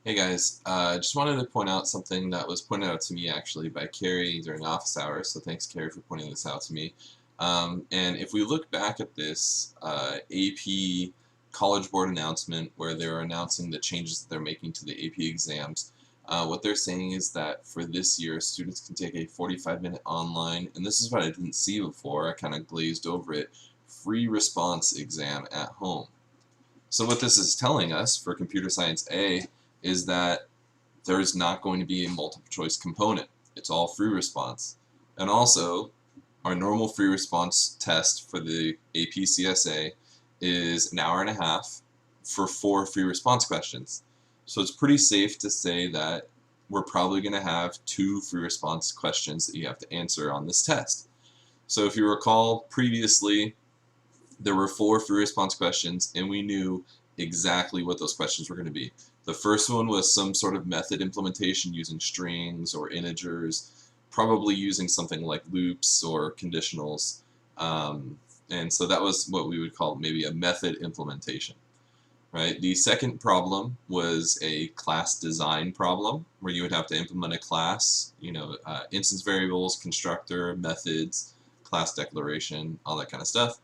Hey guys, just wanted to point out something that was pointed out to me actually by Carrie during office hours, so thanks Carrie for pointing this out to me. And if we look back at this AP College Board announcement where they're announcing the changes that they're making to the AP exams, what they're saying is that for this year, students can take a 45-minute online, and this is what I didn't see before, I kind of glazed over it, free response exam at home. So what this is telling us for Computer Science A is that there's not going to be a multiple choice component. It's all free response. And also, our normal free response test for the AP CSA is an hour and a half for 4 free response questions. So it's pretty safe to say that we're probably going to have 2 free response questions that you have to answer on this test. So if you recall previously, there were 4 free response questions, and we knew exactly what those questions were going to be. The first one was some sort of method implementation using strings or integers, probably using something like loops or conditionals. And so that was what we would call maybe a method implementation. Right? The second problem was a class design problem where you would have to implement a class, instance variables, constructor, methods, class declaration, all that kind of stuff.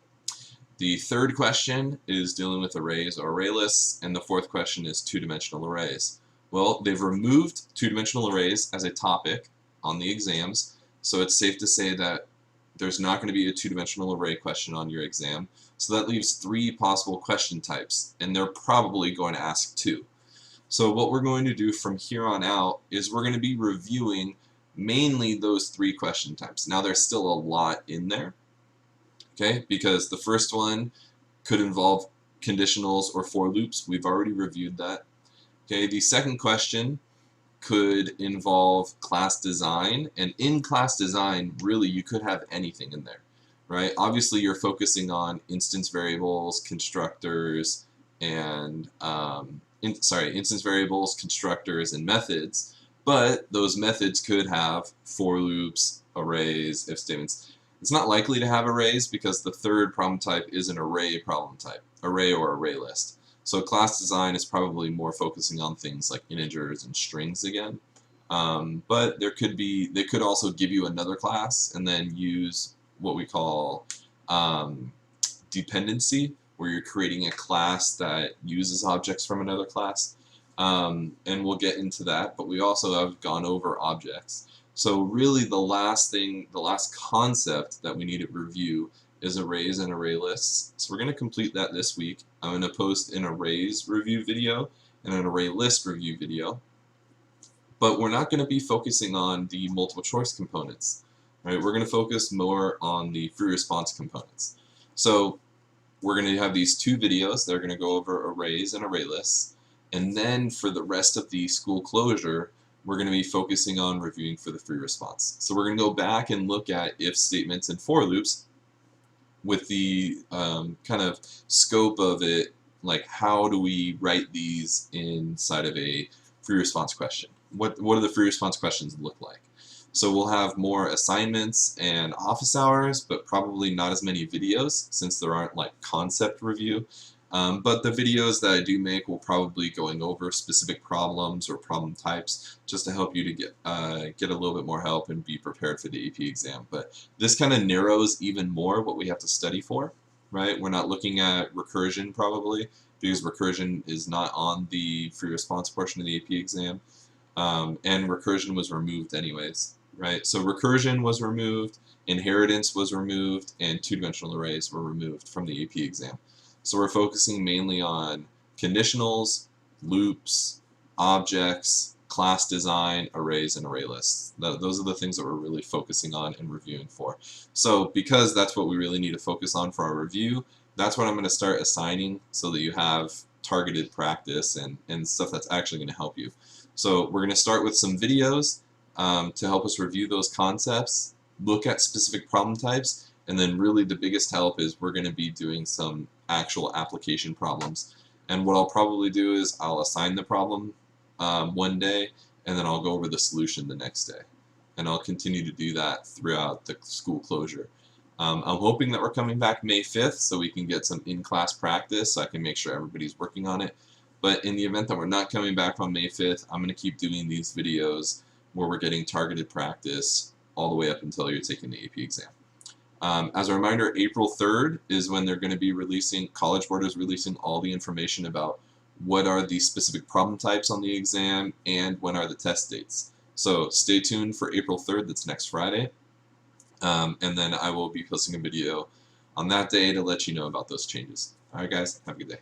The third question is dealing with arrays or array lists, and the fourth question is two-dimensional arrays. Well, they've removed two-dimensional arrays as a topic on the exams, so it's safe to say that there's not going to be a two-dimensional array question on your exam. So that leaves 3 possible question types, and they're probably going to ask 2. So what we're going to do from here on out is we're going to be reviewing mainly those 3 question types. Now there's still a lot in there, okay, because the first one could involve conditionals or for loops. We've already reviewed that. Okay, the second question could involve class design, and in class design, really, you could have anything in there, right? Obviously, you're focusing on instance variables, constructors, and instance variables, constructors, and methods, but those methods could have for loops, arrays, if statements. It's not likely to have arrays because the third problem type is an array problem type, array or array list. So class design is probably more focusing on things like integers and strings again. But they could also give you another class and then use what we call dependency, where you're creating a class that uses objects from another class. And we'll get into that, but we also have gone over objects. So really the last concept that we need to review is arrays and array lists. So we're going to complete that this week. I'm going to post an arrays review video and an array list review video. But we're not going to be focusing on the multiple choice components. Right? We're going to focus more on the free response components. So we're going to have these 2 videos that are going to go over arrays and array lists. And then for the rest of the school closure, we're going to be focusing on reviewing for the free response. So we're going to go back and look at if statements and for loops with the kind of scope of it, like how do we write these inside of a free response question? What do the free response questions look like? So we'll have more assignments and office hours, but probably not as many videos since there aren't like concept review. But the videos that I do make will probably going over specific problems or problem types just to help you to get a little bit more help and be prepared for the AP exam. But this kind of narrows even more what we have to study for, right? We're not looking at recursion probably because recursion is not on the free response portion of the AP exam, and recursion was removed anyways, right? So recursion was removed, inheritance was removed, and two-dimensional arrays were removed from the AP exam. So we're focusing mainly on conditionals, loops, objects, class design, arrays, and array lists. Those are the things that we're really focusing on and reviewing for. So because that's what we really need to focus on for our review, that's what I'm going to start assigning so that you have targeted practice and stuff that's actually going to help you. So we're going to start with some videos to help us review those concepts, look at specific problem types, and then really the biggest help is we're going to be doing some actual application problems. And what I'll probably do is I'll assign the problem one day, and then I'll go over the solution the next day. And I'll continue to do that throughout the school closure. I'm hoping that we're coming back May 5th so we can get some in-class practice so I can make sure everybody's working on it. But in the event that we're not coming back on May 5th, I'm going to keep doing these videos where we're getting targeted practice all the way up until you're taking the AP exam. As a reminder, April 3rd is when they're going to be releasing, College Board is releasing all the information about what are the specific problem types on the exam and when are the test dates. So stay tuned for April 3rd, that's next Friday. And then I will be posting a video on that day to let you know about those changes. Alright guys, have a good day.